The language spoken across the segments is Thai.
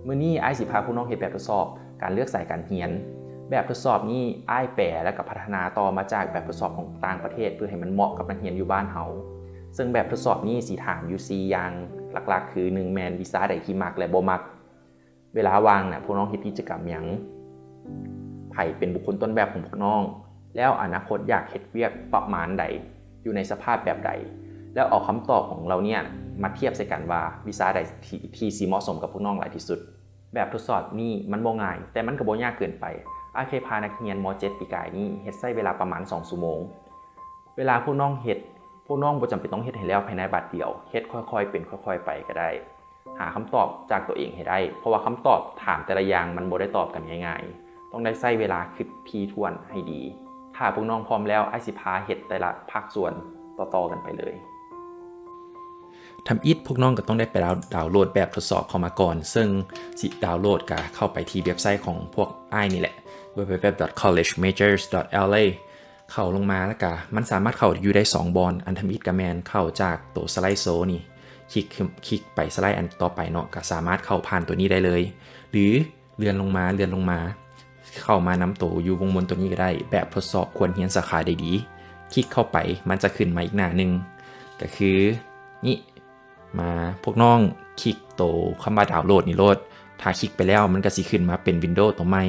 มื้อนี้อ้ายสิพาพวกน้องเฮ็ดแบบทดสอบการเลือกสายการเรียนแบบทดสอบนี้อ้ายแปลและก็พัฒนาต่อมาจากแบบทดสอบของต่างประเทศเพื่อให้มันเหมาะกับนักเรียนอยู่บ้านเฮาซึ่งแบบทดสอบนี้สิถามอยู่4อย่างหลักๆคือ1แม่นวิชาใดที่มักและบ่มักเวลาว่างน่ะพวกน้องเฮ็ดกิจกรรมหยังไผเป็นบุคคลต้นแบบของพวกน้องแล้วอนาคตอยากเฮ็ดเวียกประมาณใดอยู่ในสภาพแบบใดแล้วเอาคำตอบของเราเนี่ยมาเทียบใส่กันว่าวิชาใดที่สิเหมาะสมกับพวกน้องหลายที่สุดแบบทดสอบนี้มันบ่ง่ายแต่มันก็บ่ยากเกินไปอ้ายเคยพานักเรียนม.7 ปีกายนี้เฮ็ดใช้เวลาประมาณ2ชั่วโมงเวลาพวกน้องเฮ็ดพวกน้องบ่จำเป็นต้องเฮ็ดให้แล้วภายในบัดเดียวเฮ็ดค่อยๆเป็นค่อยๆไปก็ได้หาคำตอบจากตัวเองให้ได้เพราะว่าคำตอบถามแต่ละอย่างมันบ่ได้ตอบกันง่ายๆต้องได้ใช้เวลาคิดถี่ถ้วนให้ดีถ้าพวกน้องพร้อมแล้วอ้ายสิพาเฮ็ดแต่ละภาคส่วนต่อๆกันไปเลยทำอิฐพวกน้องก็ต้องได้ไปดาวน์โหลดแบบทดสอบเข้ามาก่อนซึ่งสิดาวน์โหลดก็เข้าไปที่เว็บไซต์ของพวกอ้ายนี่แหละ www.collegemajors.la เข้าลงมาแล้วก็มันสามารถเข้าอยู่ได้2บอนอันทำอิฐกับแมนเข้าจากตัวสไลด์โซนี่คลิกไปสไลด์อันต่อไปเนาะก็สามารถเข้าผ่านตัวนี้ได้เลยหรือเลื่อนลงมาเข้ามานำตัวอยู่วงบนตัวนี้ก็ได้แบบทดสอบควรเรียนสาขาใดดีคลิกเข้าไปมันจะขึ้นมาอีกหน้านึงก็คือนี่มาพวกน้องคลิกตัวคำว่าดาวน์โหลดนี่โหลดถ้าคลิกไปแล้วมันก็สิขึ้นมาเป็น Windows ตัวใหม่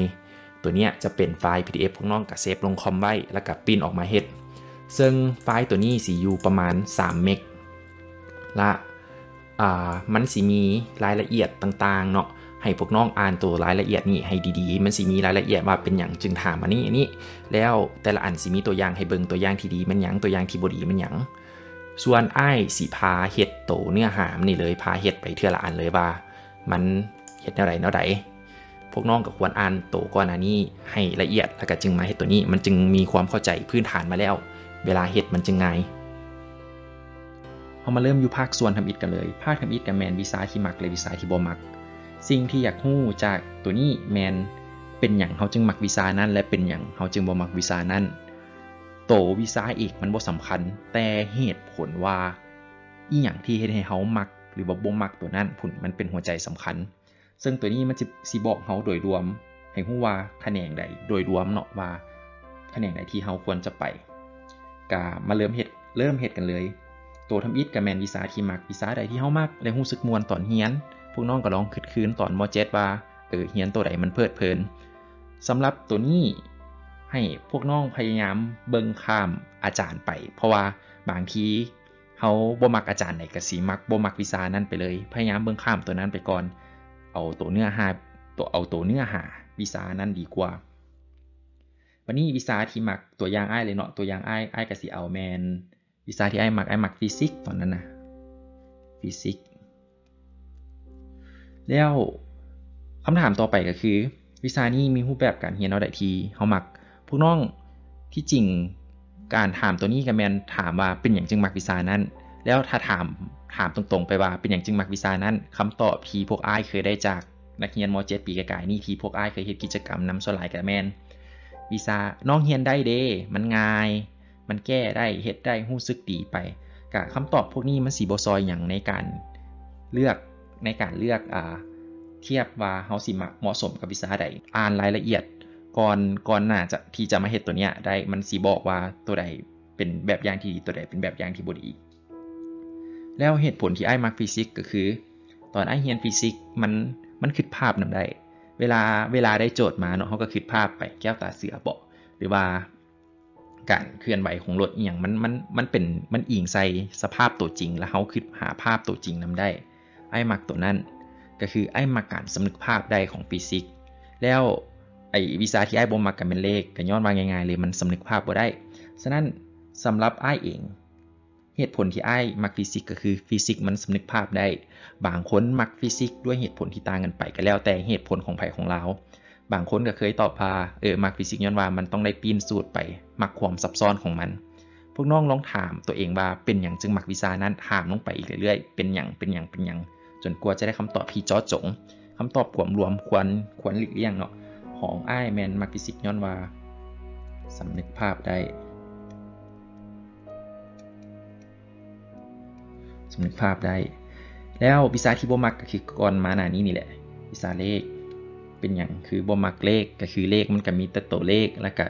ตัวเนี้ยจะเป็นไฟล์ PDF พวกน้องก็เซฟลงคอมไว้แล้วก็ปริ้นออกมาเฮ็ดซึ่งไฟล์ตัวนี้สิอยู่ประมาณ3เมกและมันสิมีรายละเอียดต่างๆเนาะให้พวกน้องอ่านตัวรายละเอียดนี่ให้ดีๆมันสิมีรายละเอียดว่าเป็นหยังจึงถามอันนี้แล้วแต่ละอันสิมีตัวอย่างให้เบิ่งตัวอย่างที่ดีมันหยังตัวอย่างที่บ่ดีมันหยังส่วนอ้ายสิพาเฮ็ดโตเนื้อหานี่เลยพาเฮ็ดไปเทื่อละอันเลยว่ามันเฮ็ดแนวใดพวกน้องก็ควรอ่านโตก่อนอันนี้ให้ละเอียดแล้วก็จึงมาเฮ็ดตัวนี้มันจึงมีความเข้าใจพื้นฐานมาแล้วเวลาเฮ็ดมันจึงง่ายเฮามาเริ่มอยู่ภาคส่วนทำอิฐกันเลยภาคทำอิฐกับแมนวิชาที่มักและวิชาที่บ่มักสิ่งที่อยากรู้จากตัวนี้แมนเป็นหยังเฮาจึงมักวิชานั้นและเป็นหยังเฮาจึงบ่มักวิชานั้นโตวิชาอีกมันบ่สำคัญแต่เหตุผลว่าอีหยังที่เฮ็ดให้เฮามักหรือว่าบ่มักตัวนั้นผลมันเป็นหัวใจสำคัญซึ่งตัวนี้มันสิบอกเฮาโดยรวมให้ฮู้ว่าแขนงใดโดยรวมเนาะว่าแขนงใดที่เฮาควรจะไปก็มาเริ่มเฮ็ดกันเลยโตทำอิฐกับแม่นวิชาที่มักวิชาใดที่เฮามักและรู้สึกม่วนตอนเรียนพวกน้องก็ลองคิดคืนตอนม.7 ว่าเรียนตัวใดมันเพลิดเพลินสำหรับตัวนี้ให้พวกน้องพยายามเบิ่งข้ามอาจารย์ไปเพราะว่าบางทีเฮาบ่มักอาจารย์ไหนก็สิมักบ่มักวิชานั้นไปเลยพยายามเบิ่งข้ามตัวนั้นไปก่อนเอาตัวเนื้อหาวิชานั้นดีกว่าวันนี้วิชาที่มักตัวอย่างอ้ายเลยเนาะตัวอย่างอ้ายก็สิเอาแม่นวิชาที่อ้ายมักฟิสิกส์ตอนนั้นนะฟิสิกส์แล้วคำถามต่อไปก็คือวิชานี้มีรูปแบบการเรียนเอาได้ที่เฮามักพวกน้องที่จริงการถามตัวนี้ก็แม่นถามว่าเป็นหยังจึงมักวิชานั้นแล้วถ้าถามตรงๆไปว่าเป็นหยังจึงมักวิชานั้นคำตอบที่พวกอ้ายเคยได้จากนักเรียนม.7 ปีกายๆนี่ที่พวกอ้ายเคยเฮ็ดกิจกรรมนำส่วนหลายก็แม่นวิชาน้องเรียนได้เด้มันง่ายมันแก้ได้เฮ็ดได้รู้สึกดีไปก็คำตอบพวกนี้มันสิบ่ซอยหยังในการเลือกเทียบว่าเฮาสิเหมาะสมกับวิชาใดอ่านรายละเอียดก่อนหน้าที่จะมาเฮ็ดตัวเนี้ยได้มันสิบอกว่าตัวใดเป็นแบบอย่างที่ดีตัวใดเป็นแบบอย่างที่บ่ดีแล้วเหตุผลที่อ้ายมักฟิสิกส์ก็คือตอนอ้ายเรียนฟิสิกส์มันคิดภาพนำได้เวลาได้โจทย์มาเนาะเฮาก็คิดภาพไปแก้วตาเสือบ่หรือว่าการเคลื่อนไหวของรถอีหยังมันอิงใส่สภาพตัวจริงแล้วเฮาคิดหาภาพตัวจริงนำได้อ้ายมักตัวนั้นก็คืออ้ายมักการสำนึกภาพได้ของฟิสิกส์แล้วไอ้วิชาที่อ้ายบ่มักก็เป็นเลขก็ย้อนว่าง่ายๆเลยมันสำนึกภาพบ่ได้ฉะนั้นสำหรับอ้ายเองเหตุผลที่อ้ายมักฟิสิกส์ก็คือฟิสิกส์มันสำนึกภาพได้บางคนมักฟิสิกส์ด้วยเหตุผลที่ต่างกันไปก็แล้วแต่เหตุผลของไผของเราบางคนก็เคยตอบว่ามักฟิสิกส์ย้อนว่ามันต้องได้ปีนสูตรไปมักความซับซ้อนของมันพวกน้องลองถามตัวเองว่าเป็นหยังจึงมักวิชานั้นถามลงไปอีกเรื่อยๆเป็นหยังจนกว่าจะได้คำตอบที่เจาะจงคำตอบรวมควรหลีกเลี่ยงเนาะของอ้ายแมนมักฟิสิกส์ย้อนว่าสำนึกภาพได้แล้ววิชาที่บ่มักก็คือก่อนมาหน้านี้นี่แหละ วิชาเลขเป็นอย่างคือบ่มักเลขก็คือเลขมันก็มีแต่ตัวเลขแล้วก็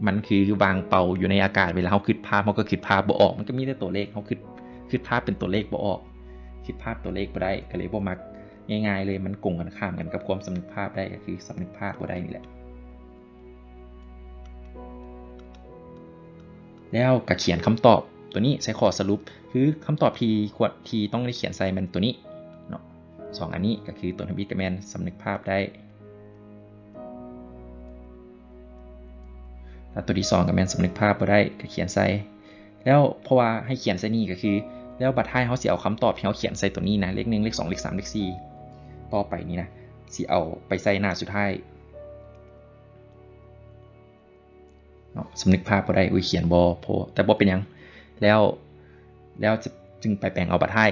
มันคือวางเป่าอยู่ในอากาศเวลาเขาคิดภาพเขาก็คิดภาพบ่ออกมันก็มีแต่ตัวเลขเขาคิดภาพเป็นตัวเลขบ่ออกคิดภาพตัวเลขบ่ได้ก็เลยบ่มักง่ายๆเลยมันกงกันข้ามกันกับความสำนึกภาพได้ก็คือสำนึกภาพบ่ได้นี่แหละแล้วก็เขียนคำตอบตัวนี้ใส่ข้อสรุปคือคำตอบที่ต้องได้เขียนใส่มันตัวนี้เนาะสองอันนี้ก็คือตัวทำบิดกับแมนสำนึกภาพได้ถ้าตัวที่2กับแมนสำนึกภาพบ่ได้ก็เขียนใส่แล้วเพราะว่าให้เขียนใส่นี่ก็คือแล้วบัดท้ายเขาสิเอาคำตอบที่เขาเขียนใส่ตัวนี้นะเลข1เลข2เลข3เลข4ต่อไปนี่นะสิเอาไปใส่หน้าสุดท้ายสำนึกภาพบ่ได้เขียนบ่พอแต่บ่เป็นหยังแล้วจะจึงไปแปลงเอาบัดท้าย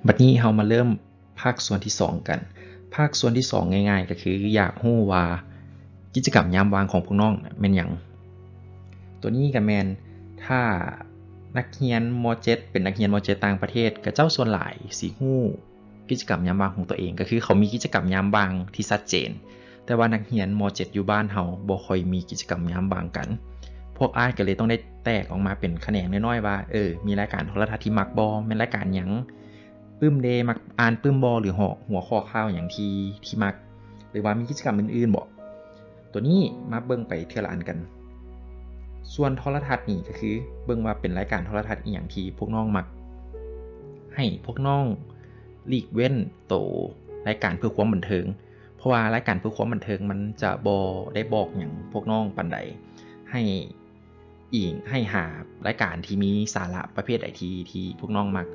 บัดนี้เรามาเริ่มภาคส่วนที่2กันภาคส่วนที่2ง่ายๆก็คืออยากรู้ว่ากิจกรรมยามว่างของพวกน้องแม่นหยังตัวนี้ก็แม่นถ้านักเรียนม.7 เป็นนักเรียนม.7 ต่างประเทศก็เจ้าส่วนหลายสิฮู้กิจกรรมยามว่างของตัวเองก็คือเขามีกิจกรรมยามว่างที่ชัดเจนแต่ว่านักเรียนม.7 อยู่บ้านเฮาบ่ค่อยมีกิจกรรมยามว่างกันพวกอ้ายก็เลยต้องได้แตกออกมาเป็นแขนงน้อยๆว่ามีรายการโทรทัศน์ที่มักบ่แม่นรายการหยังปึ้มเดมักอ่านปึ้มบ่หรือหัวข้อข่าวอย่างที่มักหรือว่ามีกิจกรรมอื่นๆบ่ตัวนี้มาเบิ่งไปเทื่อละอันกันส่วนโทรทัศน์นี่ก็คือเบิ่งว่าเป็นรายการโทรทัศน์อีหยังที่พวกน้องมักให้พวกน้องหลีกเว้นโตรายการเพื่อความบันเทิงเพราะว่ารายการเพื่อความบันเทิงมันจะบ่ได้บอกหยังพวกน้องปานใดให้หารายการที่มีสาระประเภทใดที่พวกน้องมัก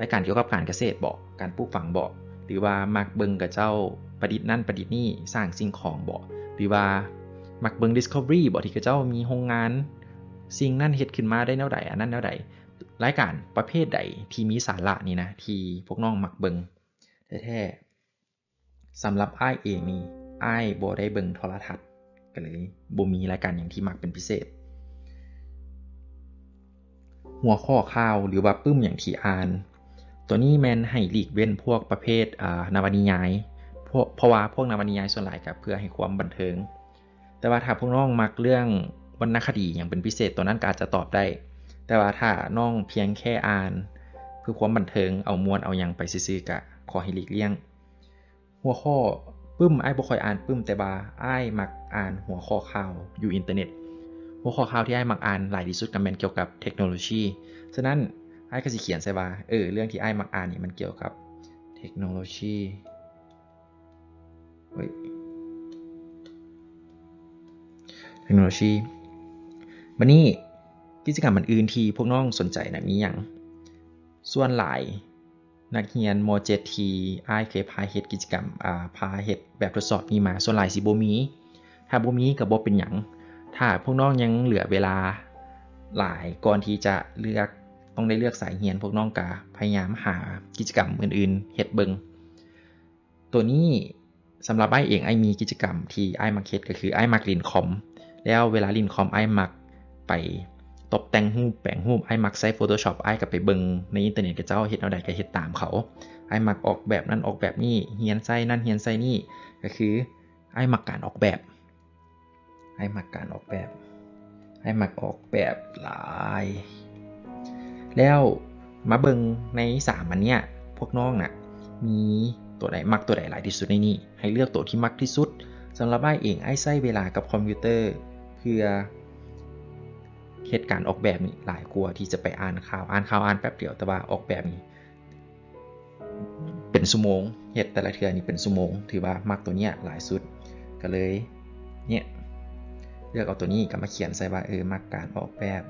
รายการเกี่ยวกับการเกษตรบ่การปลูกฝังบ่หรือว่ามักเบิ่งกับเจ้าประดิษฐ์นั่นประดิษฐ์นี่สร้างสิ่งของบ่หรือว่ามักเบิ่ง Discovery บ่ที่เจ้ามีโรงงานสิ่งนั้นเฮ็ดขึ้นมาได้แนวใดอันนั้นแนวใดรายการประเภทใดที่มีสาระนี่นะที่พวกน้องมักเบิ่งแท้ๆสำหรับอ้ายเองนี่อ้ายบ่ได้เบิ่งโทรทัศน์ก็เลยบ่มีรายการหยังที่มักเป็นพิเศษหัวข้อข่าวหรือว่าปึ้มอย่างที่อ่านตัวนี้แม่นให้หลีกเว้นพวกประเภทนวนิยายเพราะว่าพวกนวนิยายส่วนหลายก็เพื่อให้ความบันเทิงแต่ว่าถ้าพวกน้องมักเรื่องวรรณคดีอย่างเป็นพิเศษตัวนั้นก็อาจจะตอบได้แต่ว่าถ้าน้องเพียงแค่อ่านเพื่อความบันเทิงเอามวลเอาหยังไปซื่อๆก็ขอให้หลีกเลี่ยงหัวข้อปึ้มอ้ายบ่ค่อยอ่านปึ้มแต่ว่าอ้ายมักอ่านหัวข้อข่าวอยู่อินเทอร์เน็ตหัวข้อข่าวที่อ้ายมักอ่านหลายที่สุดก็แม่นเกี่ยวกับเทคโนโลยีฉะนั้นอ้ายก็สิเขียนใส่ว่าเรื่องที่อ้ายมักอ่านนี่มันเกี่ยวกับเทคโนโลยีบัดนี้กิจกรรมอื่นๆที่พวกน้องสนใจนะมีหยังส่วนหลายนักเรียนม.7 ที่อ้ายเคยพาเฮ็ดกิจกรรมพาเฮ็ดแบบทดสอบนี้มาส่วนหลายสิบ่มีถ้าบ่มีก็บ่เป็นหยังถ้าพวกน้องยังเหลือเวลาหลายก่อนที่จะต้องได้เลือกสายเรียนพวกน้องก็พยายามหากิจกรรมอื่นๆเฮ็ดเบิ่งตัวนี้สำหรับอ้ายเองอ้ายมีกิจกรรมที่อ้ายมักเฮ็ดก็คืออ้ายมักเล่นคอมแล้วเวลาเล่นคอมอ้ายมักไปตบแต่งรูปแปลงรูปอ้ายมักใช้ Photoshop อ้ายก็ไปเบิ่งในอินเทอร์เน็ตกับเจ้าเฮ็ดเอาใดก็เฮ็ดตามเขาอ้ายมักออกแบบนั้นออกแบบนี้เรียนใส่นั่นเรียนใส่นี่ก็คืออ้ายมักการออกแบบอ้ายมักการออกแบบอ้ายมักออกแบบหลายแล้วมาเบิ่งใน3อันเนี้ยพวกน้องน่ะมีตัวไหนมักตัวไหนหลายที่สุดในนี้ให้เลือกตัวที่มักที่สุดสำหรับอ้ายเองอ้ายใช้เวลากับคอมพิวเตอร์เพื่อเหตุการณ์ออกแบบนี้หลายกว่าที่จะไปอ่านข่าวอ่านแป๊บเดียวแต่ว่าออกแบบนี้เป็นชั่วโมงเฮ็ดแต่ละเทื่อนี่เป็นชั่วโมงถือว่ามักตัวเนี้ยหลายสุดก็เลยเนี่ยเลือกเอาตัวนี้ก็มาเขียนใส่ว่ามักการออกแบบ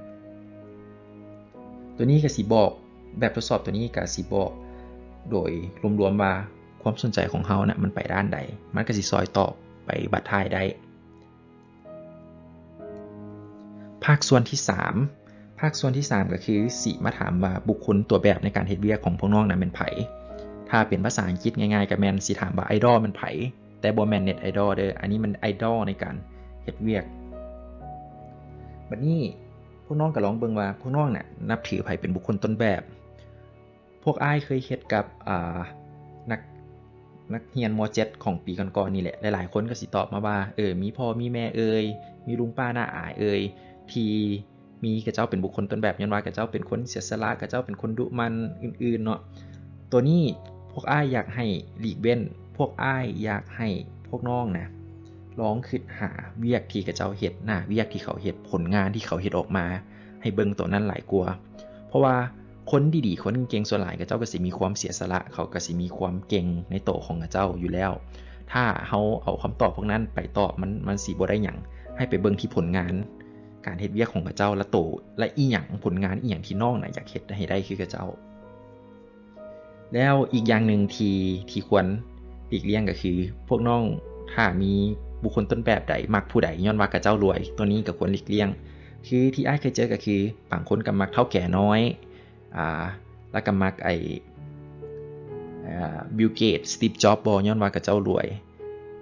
ตัวนี้ก็สิบอกแบบทดสอบตัวนี้ก็สิบอกโดยรวมๆว่าความสนใจของเฮานะมันไปด้านใดมันก็สิซอยตอบไปบัดท้ายได้ภาคส่วนที่3ก็คือสิมาถามว่าบุคคลตัวแบบในการเฮ็ดเวียกของพวกน้องนั้นเป็นไผถ้าเป็นภาษาอังกฤษง่ายๆก็แม่นสิถามว่าไอดอลมันไผแต่บ่แม่นเน็ตไอดอลเด้ออันนี้มันไอดอลในการเฮ็ดเวียกบัดนี้พวกน้องก็ลองเบิ่งว่าพวกน้องน่ะนับถือไผเป็นบุคคลต้นแบบพ วกอ้ายเคยเฮ็ดกับนักเรียนม.7 ของปีก่อนๆนี่แหละหลายๆคนก็สิตอบมาว่ามีพ่อมีแม่มีลุงป้าน้าอาที่มีกระเจ้าเป็นบุคคลต้นแบบย้อนว่ากระเจ้าเป็นคนเสียสละกระเจ้าเป็นคนดุมันอื่นๆเนาะตัวนี้พวกอ้ายอยากให้หลีกเว้นพวกอ้ายอยากให้พวกน้องนะลองคิดหาเวียกที่กระเจ้าเฮ็ดเวียกที่เขาเฮ็ดผลงานที่เขาเฮ็ดออกมาให้เบิ่งตัวนั้นหลายกว่าเพราะว่าคนดีๆคนเก่งส่วนหลายกระเจ้าก็สิมีความเสียสละเขาก็สิมีความเก่งในโตของกระเจ้าอยู่แล้วถ้าเฮาเอาคำตอบพวกนั้นไปตอบมันสิบ่ได้หยังให้ไปเบิ่งที่ผลงานการเฮ็ดเวียกของกระเจ้าและโตและอีหยังผลงานอีหยังที่น้องน่ะอยากเฮ็ดให้ได้คือกระเจ้าแล้วอีกอย่างนึงที่ควรหลีกเลี่ยงก็คือพวกน้องถ้ามีบุคคลต้นแบบใดมักผู้ใดย้อนว่ากระเจ้ารวยตัวนี้ก็ควรหลีกเลี่ยงคือที่อ้ายเคยเจอก็คือบางคนก็มักเฒ่าแก่น้อยแล้วก็มักบิลเกตสตีฟจ็อบส์ย้อนว่ากระเจ้ารวย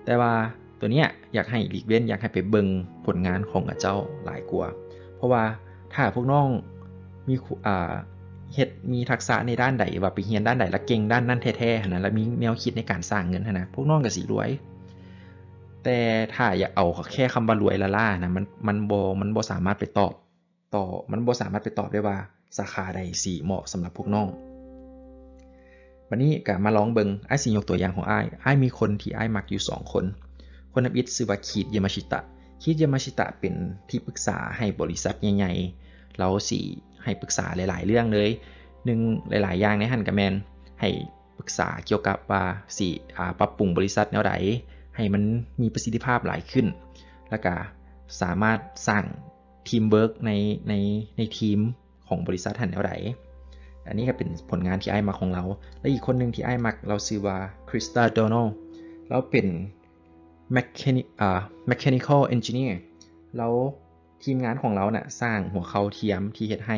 แต่ว่าตัวเนี้ยอยากให้หลีกเว้นอยากให้ไปเบิ่งผลงานของกระเจ้าหลายกว่าเพราะว่าถ้าพวกน้องมีเฮ็ดมีทักษะในด้านใดว่าไปเรียนด้านใดแล้วเก่งด้านนั้นแท้ๆนะแล้วมีแนวคิดในการสร้างเงินนะพวกน้องก็สิรวยแต่ถ้าอยากเอาแค่คำว่ารวยละล่านะมันบ่สามารถไปตอบมันบ่สามารถไปตอบได้ว่าสาขาใดสิเหมาะสำหรับพวกน้องวันนี้ก็มาลองเบิ่งอ้ายสิยกตัวอย่างของอ้ายมีคนที่อ้ายมักอยู่2คนนำอิชื่อว่าคีดยามาชิตะเป็นที่ปรึกษาให้บริษัทใหญ่ๆเราสิให้ปรึกษาหลายๆเรื่องเลยหลายๆอย่างในหันก็แม่นให้ปรึกษาเกี่ยวกับว่าสิปรับปรุงบริษัทแนวใดให้มันมีประสิทธิภาพหลายขึ้นแล้วก็สามารถสร้างทีมเวิร์กในทีมของบริษัทหันแนวใดอันนี้ก็เป็นผลงานที่อ้ายมักของเราและอีกคนนึงที่อ้ายมักเราชื่อว่าคริสตาโดนัลเราเป็น mechanical engineer แล้วทีมงานของเราน่ะสร้างหัวเข่าเทียมที่เฮ็ดให้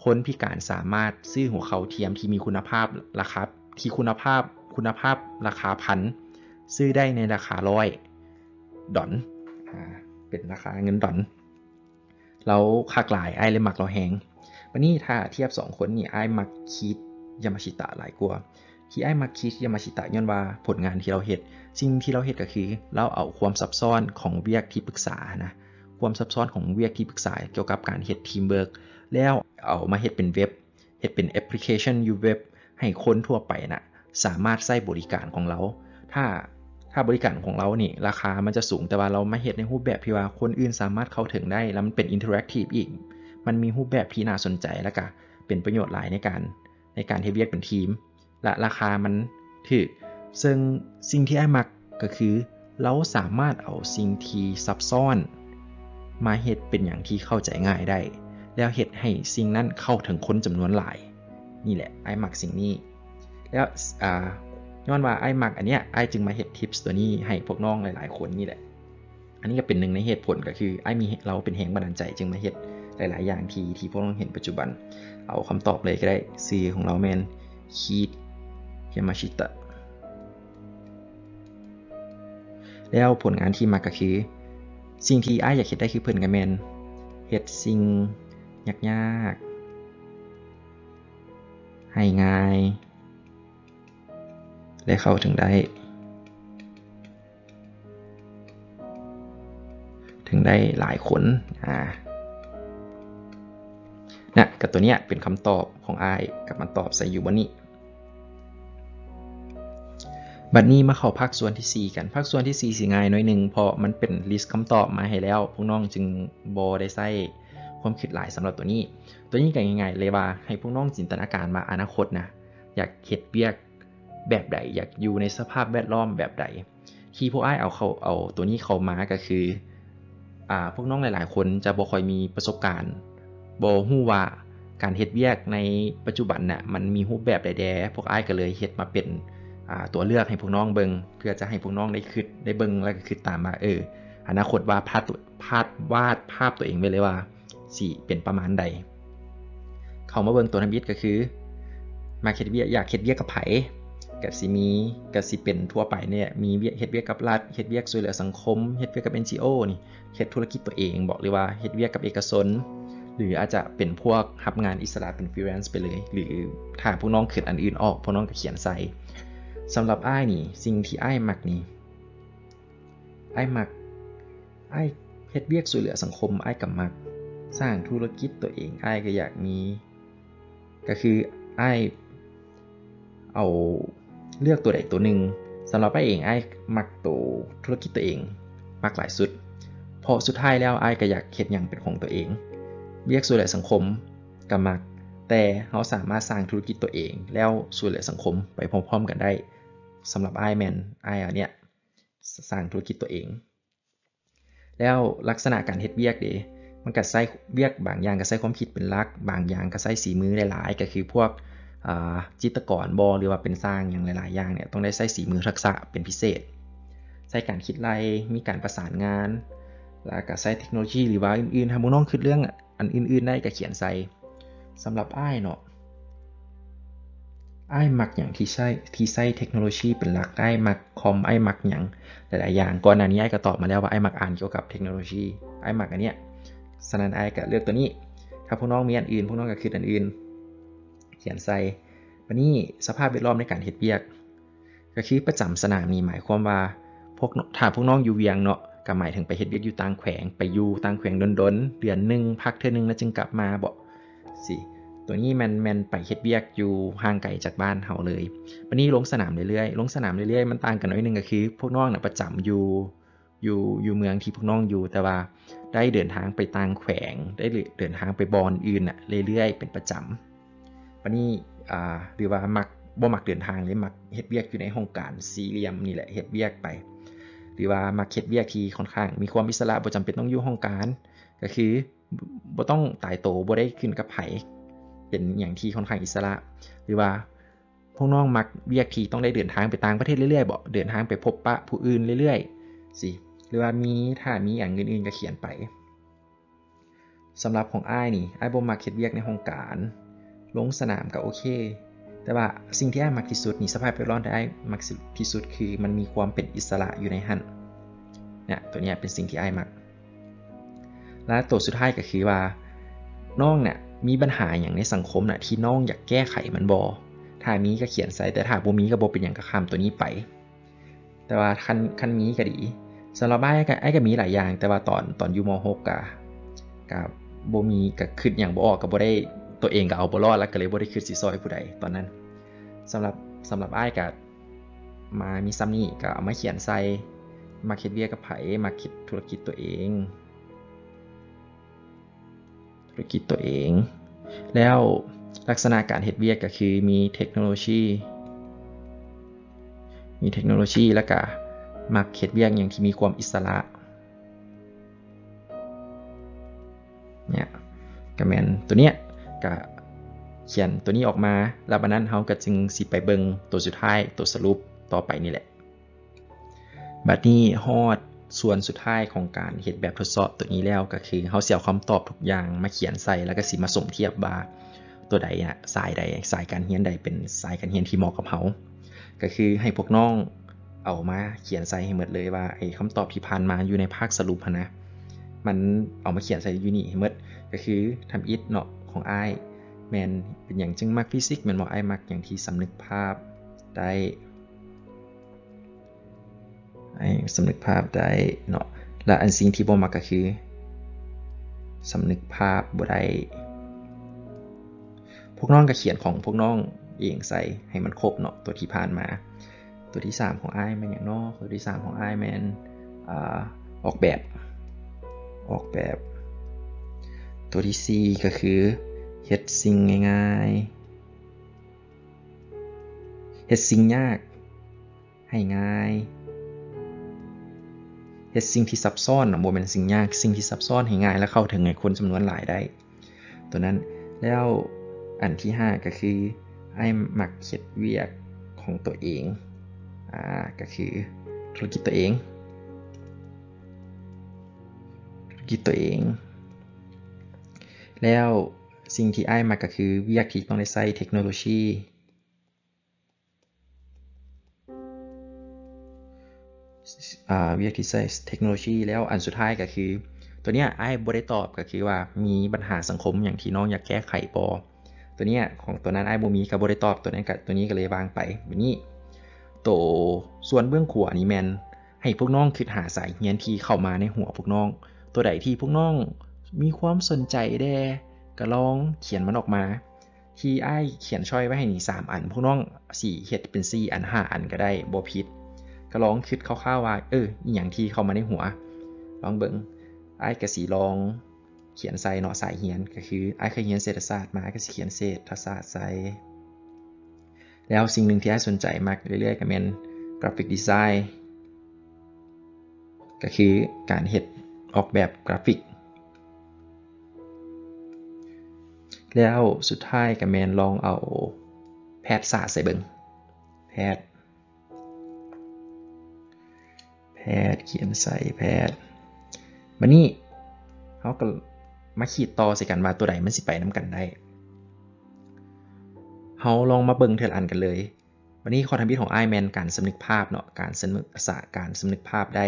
คนพิการสามารถซื้อหัวเข่าเทียมที่มีคุณภาพราคาที่คุณภาพราคา1,000ซื้อได้ในราคา$100เป็นราคาเงินดอลเราคักหลายอ้ายเลยมักเราแฮงวันนี้ถ้าเทียบ2คนนี่อ้ายมักคิดยามาชิตะหลายกว่าที่อ้ายมักคิดยามาชิตะย้อนว่าผลงานที่เราเฮ็ดสิ่งที่เราเฮ็ดก็คือเราเอาความซับซ้อนของเวียกที่ปรึกษานะความซับซ้อนของเวียกที่ปรึกษาเกี่ยวกับการเฮ็ดทีมเวิร์กแล้วเอามาเฮ็ดเป็นเว็บเฮ็ดเป็นแอปพลิเคชันอยู่เว็บให้คนทั่วไปน่ะสามารถใช้บริการของเราถ้าบริการของเรานี่ราคามันจะสูงแต่ว่าเรามาเฮ็ดในรูปแบบที่ว่าคนอื่นสามารถเข้าถึงได้แล้วมันเป็นอินเทอร์แอคทีฟอีกมันมีรูปแบบที่น่าสนใจแล้วก็เป็นประโยชน์หลายในการเฮ็ดเวียกเป็นทีมและราคามันถูกซึ่งสิ่งที่อ้ายมักก็คือเราสามารถเอาสิ่งที่ซับซ้อนมาเฮ็ดเป็นอย่างที่เข้าใจง่ายได้แล้วเฮ็ดให้สิ่งนั้นเข้าถึงคนจำนวนหลายนี่แหละอ้ายมักสิ่งนี้แล้วย้อนว่าอ้ายมักอันเนี้ยอ้ายจึงมาเฮ็ดทิปส์ตัวนี้ให้พวกน้องหลายๆคนนี่แหละอันนี้ก็เป็นหนึ่งในเหตุผลก็คืออ้ายมีเราเป็นแรงบันดาลใจจึงมาเฮ็ดหลายๆอย่างที่พวกน้องเห็นปัจจุบันเอาคำตอบเลยก็ได้ชื่อของเราแม่นคิดยามาชิตะแล้วผลงานที่มักก็คือสิ่งที่อ้ายอยากเฮ็ดได้คือเพิ่นก็แม่นเฮ็ดสิ่งยากๆให้ง่ายและเข้าถึงได้หลายคนนะกับตัวเนี้ยเป็นคำตอบของอ้ายกับมันตอบใส่อยู่บนนี้บัดนี้มาเข้าภาคส่วนที่4กันภาคส่วนที่4สิง่ายน้อยนึงเพราะมันเป็นลิสต์คำตอบมาให้แล้วพวกน้องจึงบ่ได้ใช้ความคิดหลายสำหรับตัวนี้ก็ง่ายๆเลยว่าให้พวกน้องจินตนาการมาอนาคตนะอยากเฮ็ดเวียกแบบใดอยากอยู่ในสภาพแวดล้อมแบบใดที่พวกอ้ายเอาตัวนี้เข้ามาก็คือพวกน้องหลายๆคนจะบ่ค่อยมีประสบการณ์บ่ฮู้ว่าการเฮ็ดเวียกในปัจจุบันน่ะมันมีรูปแบบใดๆพวกอ้ายก็เลยเฮ็ดมาเป็นตัวเลือกให้พวกน้องเบิ่งเพื่อจะให้พวกน้องได้คิดได้เบิ่งแล้วก็คิดตามมาอนาคตวาดภาพตัวเองไว้เลยว่าสิเป็นประมาณใดเข้ามาเบิ่งตัวทำอิฐก็คือมาเฮ็ดเวียกอยากเฮ็ดเวียกกับไผก็สิเป็นทั่วไปเนี่ยมีเฮ็ดเวียกกับรัฐเฮ็ดเวียกช่วยเหลือสังคมเฮ็ดเวียกกับ NGO นี่เฮ็ดธุรกิจตัวเองบอกเลยว่าเฮ็ดเวียกกับเอกชน หรืออาจจะเป็นพวกรับงานอิสระเป็นฟรีแลนซ์ไปเลยหรือถ้าพวกน้องเขียนอันอื่นออกพวกน้องก็เขียนใส่สำหรับอ้ายนี่สิ่งที่อ้ายมักนี่อ้ายมักอ้ายเฮ็ดเวียกช่วยเหลือสังคมอ้ายก็มักสร้างธุรกิจตัวเองอ้ายก็อยากมีก็คืออ้ายเอาเลือกตัวใดตัวหนึ่งสำหรับอ้ายเองอ้ายมักตัวธุรกิจตัวเองมักหลายสุดเพราะสุดท้ายแล้วอ้ายก็อยากเฮ็ดหยังเป็นของตัวเองเวียกช่วยเหลือสังคมก็มักแต่เราสามารถสร้างธุรกิจตัวเองแล้วช่วยเหลือสังคมไปพร้อมๆกันได้สำหรับอ้ายแมนอ้ายเนี่ยสร้างธุรกิจตัวเองแล้วลักษณะการเฮ็ดเวียกเด้มันก็ใช้เวียกบางอย่างก็ใช้ความคิดเป็นหลักบางอย่างก็ใช้สีมือหลายๆก็คือพวกจิตรกรบ่หรือว่าเป็นสร้างอย่างหลายๆอย่างเนี่ยต้องได้ใช้สีมือทักษะเป็นพิเศษใช้การคิดไล่มีการประสานงานแล้วก็ใช้เทคโนโลยีหรือว่าอื่นๆถ้าบ่น้องคิดเรื่องอันอื่นๆได้ก็เขียนใส่สำหรับอ้ายเนาะอ้ายมักอย่างที่ใช้เทคโนโลยีเป็นหลักอ้ายมักคอมอ้ายมักอย่างหลายๆอย่างก่อนหน้านี้อ้ายก็ตอบมาแล้วว่าอ้ายมักอ่านเกี่ยวกับเทคโนโลยีอ้ายมักอันเนี้ยฉะนั้นอ้ายก็เลือกตัวนี้ถ้าพวกน้องมีอันอื่นพวกน้องก็คิดอันอื่นเขียนใส่วันนี้สภาพแวดล้อมในการเฮ็ดเวียกก็คือประจำสนามนี่หมายความว่าถ้าพวกน้องอยู่เวียงเนาะก็หมายถึงไปเฮ็ดเวียกอยู่ต่างแขวงไปอยู่ต่างแขวงดนๆเดือนนึงพักเทื่อนึงแล้วจึงกลับมาบ่สิตัวนี้แม่นไปเฮ็ดเวียกอยู่ห่างไกลจากบ้านเฮาเลยวันนี้ลงสนามเรื่อยๆมันต่างกันน้อยนึงก็คือพวกน้องน่ะประจำอยู่เมืองที่พวกน้องอยู่แต่ว่าได้เดินทางไปต่างแขวงได้เดินทางไปบอนอื่นน่ะเรื่อยๆเป็นประจำวันนี้หรือว่าบ่มักเดินทางเลยมักเฮ็ดเวียกอยู่ในห้องการสี่เหลี่ยมนี่แหละเฮ็ดเวียกไปหรือว่ามักเฮ็ดเวียกที่ค่อนข้างมีความอิสระบ่จำเป็นต้องอยู่ห้องการก็คือบ่ต้องตายโตบ่ได้ขึ้นกับไผเป็นอย่างที่ค่อนข้างอิสระหรือว่าพวกน้องมักเวียกที่ต้องได้เดินทางไปต่างประเทศเรื่อยๆบ่เดินทางไปพบปะผู้อื่นเรื่อยๆสิหรือว่าถ้ามีอย่างอื่นๆก็เขียนไปสำหรับของอ้ายนี่อ้ายบ่มักเฮ็ดเวียกในห้องการลงสนามก็โอเคแต่ว่าสิ่งที่อ้ายมักที่สุดนี่สภาพแวดล้อมที่อ้ายมักที่สุดคือมันมีความเป็นอิสระอยู่ในหั้นเนี่ยตัวนี้เป็นสิ่งที่อ้ายมักและตัวสุดท้ายก็คือว่าน้องเนี่ยมีปัญหาอย่างในสังคมน่ะที่น้องอยากแก้ไขมันบ่ถ้ามีก็เขียนใส่แต่ถ้าบ่มีก็บ่เป็นหยังก็ข้ามตัวนี้ไปแต่ว่าคันมีก็ดีสำหรับอ้ายก็มีหลายอย่างแต่ว่าตอนอยู่ม.6 ก็บ่มีก็คิดหยังบ่ออกก็บ่ได้ตัวเองก็เอาบ่รอดแล้วก็เลยบ่ได้คิดสิซอยผู้ใดตอนนั้นสำหรับอ้ายก็มามีซ้ำนี้ก็เอามาเขียนใส่มาเฮ็ดเวียกกับไผมาคิดธุรกิจตัวเองแล้วลักษณะการเฮ็ดเวียกก็คือมีเทคโนโลยีแล้วก็มักเฮ็ดเวียกอย่างที่มีความอิสระเนี่ยก็แม่นตัวเนี้ยก็เขียนตัวนี้ออกมาแล้วบัดนั้นเฮาก็จึงสิไปเบิ่งตัวสุดท้ายตัวสรุปต่อไปนี่แหละบัดนี้ฮอดส่วนสุดท้ายของการเฮ็ดแบบทดสอบตัวนี้แล้วก็คือเฮาสิเอาคำตอบทุกอย่างมาเขียนใส่แล้วก็สิมาส่งเทียบว่าตัวใดน่ะสายการเรียนใดเป็นสายการเรียนที่เหมาะกับเฮาก็คือให้พวกน้องเอามาเขียนใส่ให้หมดเลยว่าไอ้คำตอบที่ผ่านมาอยู่ในภาคสรุปนะมันเอามาเขียนใส่อยู่นี่ให้หมดก็คือทำอิฐเนาะของอ้ายแม่นเป็นหยังจึงมักฟิสิกส์แม่นบ่อ้ายมักอย่างที่สำนึกภาพได้เนาะและอันสิ่งที่บ่มักก็คือสำนึกภาพบ่ได้พวกน้องก็เขียนของพวกน้องเองใส่ให้มันครบเนาะตัวที่ผ่านมาตัวที่3ของอ้ายแม่นหยังเนาะตัวที่3ของอ้ายแม่นออกแบบตัวที่4ก็คือเฮ็ดสิ่งง่ายๆเฮ็ดสิ่งยากให้ง่ายเฮ็ดสิ่งที่ซับซ้อนบ่แม่นสิ่งยากสิ่งที่ซับซ้อนให้ง่ายและเข้าถึงให้คนจำนวนหลายได้ตัวนั้นแล้วอันที่5ก็คืออ้ายมักเฮ็ดเวียกของตัวเองก็คือธุรกิจตัวเองแล้วสิ่งที่อ้ายมักก็คือเวียกที่ต้องได้ใช้เทคโนโลยีเวียกที่ใช้เทคโนโลยีแล้วอันสุดท้ายก็คือตัว ตัวเนี้ยไอ้บ่ได้ตอบก็คือว่ามีปัญหาสังคมอย่างที่น้องอยากแก้ไขบ่ตัวเนี้ยของตัวนั้นไอ้บ่มีก็บ่ได้ตอบตัวนั้นก็ตัวนี้ก็เลยวางไปแบบนี้ตัวส่วนเบื้องขวานี่แม่นให้พวกน้องคิดหาสายเรียนที่เข้ามาในหัวพวกน้องตัวใดที่พวกน้องมีความสนใจแด่ก็ลองเขียนมันออกมาที่ไอ้เขียนช้อยไว้ให้นี่3อันพวกน้อง4เฮ็ดเป็น4อัน5อันก็ได้บ่ผิดก็ลองคิดคร่าวๆว่าอีหยังที่เข้ามาในหัวลองเบิ่งไอ้ก็สิลองเขียนใส่เนาะสายเรียนก็คือไอ้เคยเรียนเศรษฐศาสตร์มาก็สิเขียนเศรษฐศาสตร์ใส่แล้วสิ่งหนึ่งที่ไอ้สนใจมากเรื่อยๆก็แม่นกราฟิกดีไซน์ก็คือการเฮ็ดออกแบบกราฟิกแล้วสุดท้ายก็แม่นลองเอาแพทยศาสตร์ใส่เบิ่งแพทย์เขียนใส่แพทย์บัดนี้เฮาก็มาขีดต่อใส่กันว่าตัวใดมันสิไปนํกันได้เฮาลองมาเบิ่งเทื่อละอันกันเลยวันนี้ข้อทำบิดของอ้ายแม่นการสำนึกภาพเนาะการสำนึกภาพได้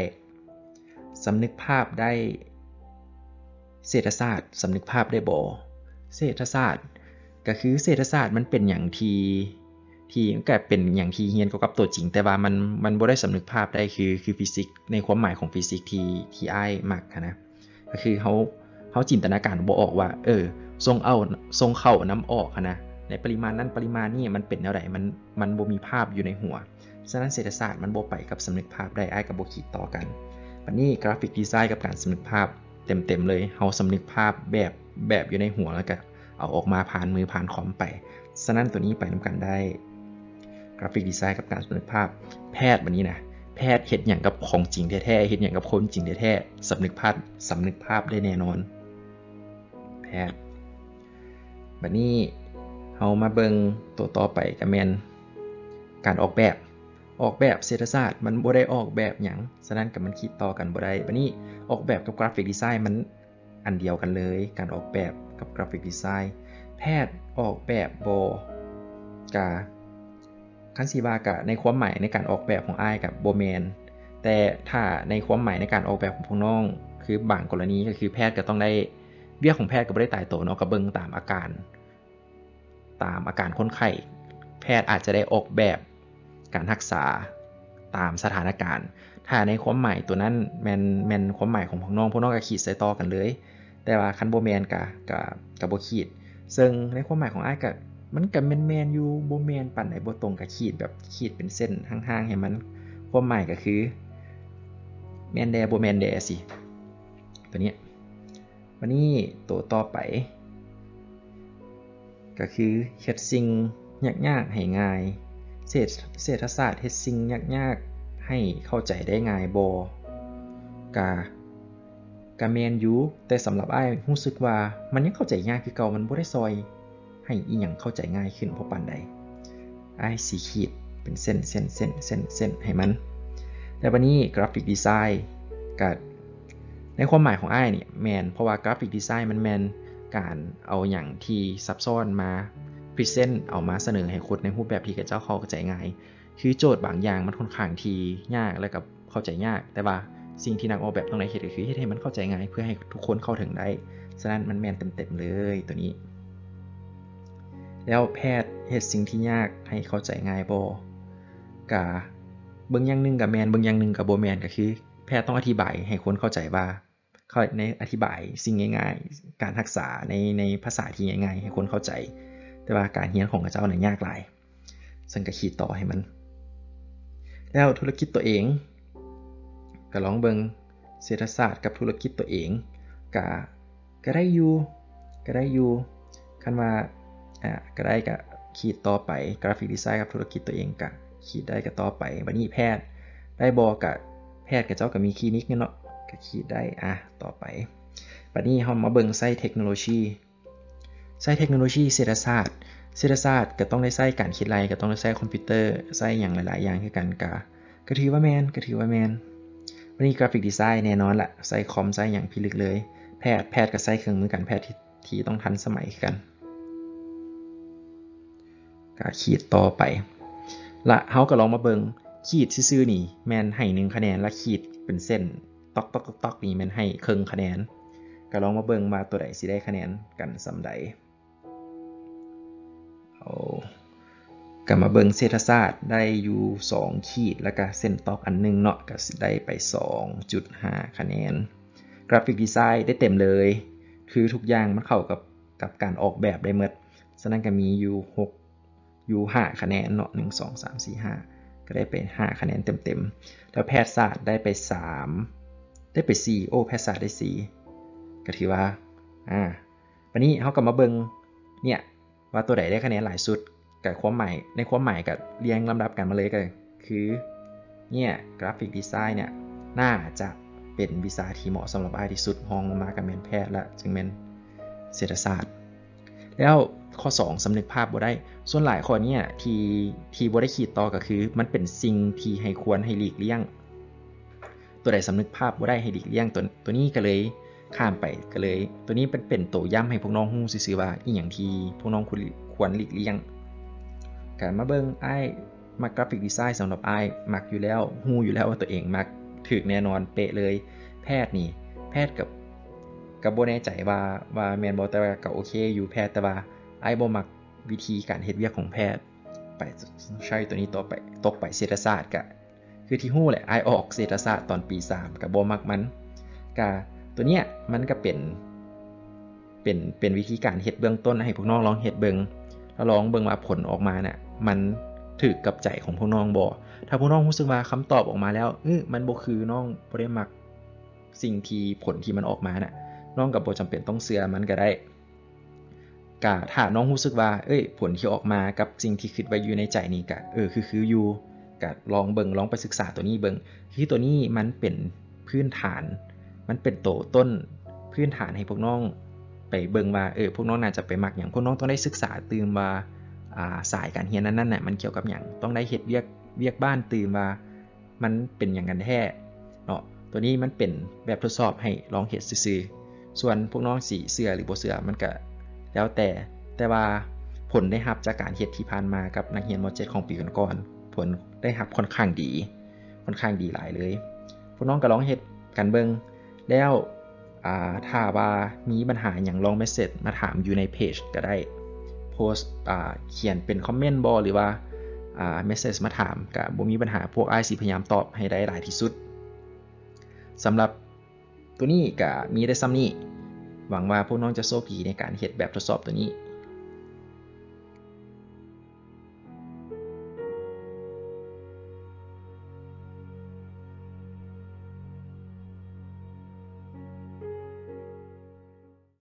เศรษฐศาสตร์สำนึกภาพได้บ่เศรษฐศาสตร์ก็คือเศรษฐศาสตร์มันเป็นอย่างที่ก็เป็นอย่างที่เรียนเกี่ยวกับตัวจริงแต่ว่ามันบ่ได้สำนึกภาพได้คือฟิสิกส์ในความหมายของฟิสิกส์ที่อ้ายมักนะก็คือเฮาจินตนาการบ่ออกว่าทรงเข้าน้ำออกนะในปริมาณนั้นปริมาณนี้มันเป็นแนวใดมันบ่มีภาพอยู่ในหัวฉะนั้นเศรษฐศาสตร์มันบ่ไปกับสำนึกภาพได้อ้ายก็บ่คิดต่อกันบัดนี้กราฟิกดีไซน์กับการสำนึกภาพเต็มเลยเฮาสำนึกภาพแบบอยู่ในหัวแล้วก็เอาออกมาผ่านมือผ่านคอมไปฉะนั้นตัวนี้ไปนำกันได้กราฟิกดีไซน์กับการสำนึกภาพแพทย์บัดนี้นะแพทย์เฮ็ดหยังกับของจริงแท้ๆเฮ็ดหยังกับคนจริงแท้ๆสำนึกภาพได้แน่นอนแพทย์บัดนี้เฮามาเบิ่งตัวต่อไปก็แม่นการออกแบบเศรษฐศาสตร์มันบ่ได้ออกแบบหยังฉะนั้นก็มันคิดต่อกันบ่ได้บัดนี้ออกแบบกับกราฟิกดีไซน์มันอันเดียวกันเลยการออกแบบกับกราฟิกดีไซน์แพทย์ออกแบบบ่กะคันสิว่ากะในความหมายในการออกแบบของอ้ายกับบ่แม่นแต่ถ้าในความหมายในการออกแบบของพวกน้องคือบางกรณีก็คือแพทย์ก็ต้องได้เวียกของแพทย์ก็บ่ได้ตายตัวเนาะก็เบิ่งตามอาการคนไข้แพทย์อาจจะได้ออกแบบการรักษาตามสถานการณ์ถ้าในความหมายตัวนั้นแม่นความหมายของพวกน้องก็ขีดใส่ต่อกันเลยแต่ว่าคันบ่แม่นก็บ่ขีดซึ่งในความหมายของอ้ายก็มันก็แม่นอยู่บ่แม่นปานใดบ่ตรงก็ขีดแบบขีดเป็นเส้นห่างๆให้มันความหมายก็คือแม่นแด่บ่แม่นแด่สิตัวนี้วันนี้ตัวต่อไปก็คือเฮ็ดสิ่งยากๆให้ง่ายเศรษฐศาสตร์เฮ็ดสิ่งยากๆให้เข้าใจได้ง่ายบ่กะแม่นอยู่แต่สำหรับอ้ายรู้สึกว่ามันยังเข้าใจยากคือเก่ามันบ่ได้ซอยให้อีหยังเข้าใจง่ายขึ้นเพราะปานใดอ้ายสิขีดเป็นเส้นให้มันแต่บัดนี้กราฟิกดีไซน์ก็ในความหมายของอ้ายนี่แม่นเพราะว่ากราฟิกดีไซน์มันแม่นการเอาหยังที่ซับซ้อนมาพรีเซนต์เอามาเสนอให้คนในรูปแบบที่เขาเจ้าเข้าใจง่ายคือโจทย์บางอย่างมันค่อนข้างที่ยากและกับเข้าใจยากแต่ว่าสิ่งที่นักออกแบบต้องได้เฮ็ดก็คือเฮ็ดให้มันเข้าใจง่ายเพื่อให้ทุกคนเข้าถึงได้ฉะนั้นมันแม่นเต็มๆเลยตัวนี้แล้วแพทย์เฮ็ดสิ่งที่ยากให้เข้าใจง่ายบ่ก็เบิ่งอย่างนึงก็แม่นเบิ่งอย่างนึงก็บ่แม่นก็คือแพทย์ต้องอธิบายให้คนเข้าใจว่าในอธิบายสิ่งง่ายๆการรักษาในภาษาที่ง่ายๆให้คนเข้าใจแต่ว่าการเรียนของเจ้าน่ะยากหลายซึ่งก็ขีดต่อให้มันแล้วธุรกิจตัวเองก็ลองเบิ่งเศรษฐศาสตร์กับธุรกิจตัวเองก็ได้อยู่คันว่าก็ได้ก็ขีดต่อไปกราฟิกดีไซน์กับธุรกิจตัวเองก็ขีดได้ก็ต่อไปบัดนี้แพทย์ได้บ่ก็แพทย์กับเจ้าก็มีคลินิกเนาะก็ขีดได้ต่อไปบัดนี้เฮามาเบิ่งใช้เทคโนโลยีเศรษฐศาสตร์ก็ต้องได้ใช้การคิดไล่ก็ต้องได้ใช้คอมพิวเตอร์ใช้หยังหลายๆอย่างคือกันก็ถือว่าแม่นวันนี้กราฟิกดีไซน์แน่นอนละใช้คอมใช้หยังพิลึกเลยแพทย์ก็ใช้เครื่องมือการแพทย์ที่ต้องทันสมัยกันก็ขีดต่อไปละเฮาก็ลองมาเบิ่งขีดซื่อๆนี่แม่นให้1คะแนนและขีดเป็นเส้นตอกๆๆนี่แม่นให้ครึ่งคะแนน ก็ลองมาเบิ่งมาตัวใดสิได้คะแนนกันสำใดเอาก็มาเบิ่งเศรษฐศาสตร์ได้อยู่2ขีดแล้วก็เส้นตอกอันนึงเนาะก็สิได้ไป 2.5 คะแนนกราฟิกดีไซน์ได้เต็มเลยคือทุกอย่างมันเข้ากับการออกแบบได้หมดฉะนั้นก็มีอยู่6อยู่5คะแนนเนาะ1 2 3 4 5ก็ได้ไป5คะแนนเต็มๆแล้วแพทยศาสตร์ได้ไป3ได้ไป4โอ้แพทยศาสตร์ได้4ก็ถือว่าวันนี้เฮาก็มาเบิ่งเนี่ยว่าตัวใดได้คะแนนหลายสุดกับความหมายในความหมายกับเรียงลำดับกันมาเลยก็คือเนี่ยกราฟิกดีไซน์เนี่ยน่าจะเป็นวิชาที่เหมาะสำหรับอ้ายที่สุดห้องมากับแม่นแพทย์และจึงแม่นเศรษฐศาสตร์แล้วข้อ2สำนึกภาพบ่ได้ส่วนหลายข้อเนี่ยที่บ่ได้ขีดต่อก็คือมันเป็นสิ่งที่ให้ควรให้หลีกเลี่ยงตัวใดสำนึกภาพบ่ได้ให้หลีกเลี่ยงตัวนี้ก็เลยข้ามไปก็เลยตัวนี้เป็นตัวย้ำให้พวกน้องฮู้ซื่อๆว่าอีหยังที่พวกน้องควรหลีกเลี่ยงการมาเบิ่งอ้ายมักกราฟิกดีไซน์สำหรับอ้ายมักอยู่แล้วฮู้อยู่แล้วว่าตัวเองมักถูกแน่นอนเป๊ะเลยแพทย์กับบ่แน่ใจว่าแม่นบ่แต่ว่าก็โอเคอยู่แพทย์แต่ว่าอ้ายบ่มักวิธีการเฮ็ดเวียกของแพทย์ไปใช้ตัวนี้ต่อไปตกไปเศรษฐศาสตร์ก็คือที่ฮู้แหละอ้ายออกเศรษฐศาสตร์ตอนปี3ก็บ่มักมันก็ตัวเนี้ยมันก็เป็นวิธีการเฮ็ดเบื้องต้นให้พวกน้องลองเฮ็ดเบิ่งแล้วลองเบิ่งว่าผลออกมาเนี่ยมันถูกกับใจของพวกน้องบ่ถ้าพวกน้องรู้สึกว่าคำตอบออกมาแล้วมันบ่คือน้องบ่ได้มักสิ่งที่ผลที่มันออกมาน่ะน้องก็บ่จำเป็นต้องเชื่อมันก็ได้ก็ถ้าน้องรู้สึกว่าผลที่ออกมากับสิ่งที่คิดไว้อยู่ในใจนี่ก็คืออยู่ก็ลองเบิ่งลองไปศึกษาตัวนี้เบิ่งที่ตัวนี้มันเป็นพื้นฐานมันเป็นโตต้นพื้นฐานให้พวกน้องไปเบิ่งว่าพวกน้องน่าจะไปมักหยังพวกน้องต้องได้ศึกษาตื่มว่าสายการเรียนนั้นน่ะมันเกี่ยวกับหยังต้องได้เฮ็ดเวียกบ้านตื่มว่ามันเป็นหยังกันแท้เนาะตัวนี้มันเป็นแบบทดสอบให้ลองเฮ็ดซื่อๆส่วนพวกน้องสิเชื่อหรือบ่เชื่อมันก็แล้วแต่ว่าผลได้รับจากการเฮ็ดที่ผ่านมากับนักเรียนม.7 ของปีก่อนๆผลได้รับค่อนข้างดีหลายเลยพวกน้องก็ลองเฮ็ดกันเบิ่งแล้วถ้าว่ามีปัญหาอย่างลองเมสเสจมาถามอยู่ในเพจก็ได้โพสต์เขียนเป็นคอมเมนต์บ่หรือว่าเมสเสจมาถามก็บ่มีปัญหาพวกอ้ายสิพยายามตอบให้ได้หลายที่สุดสำหรับตัวนี้ก็มีได้ซ้ำนี้หวังว่าพวกน้องจะโชคดีในการเฮ็ดแบบทดสอบตัวนี้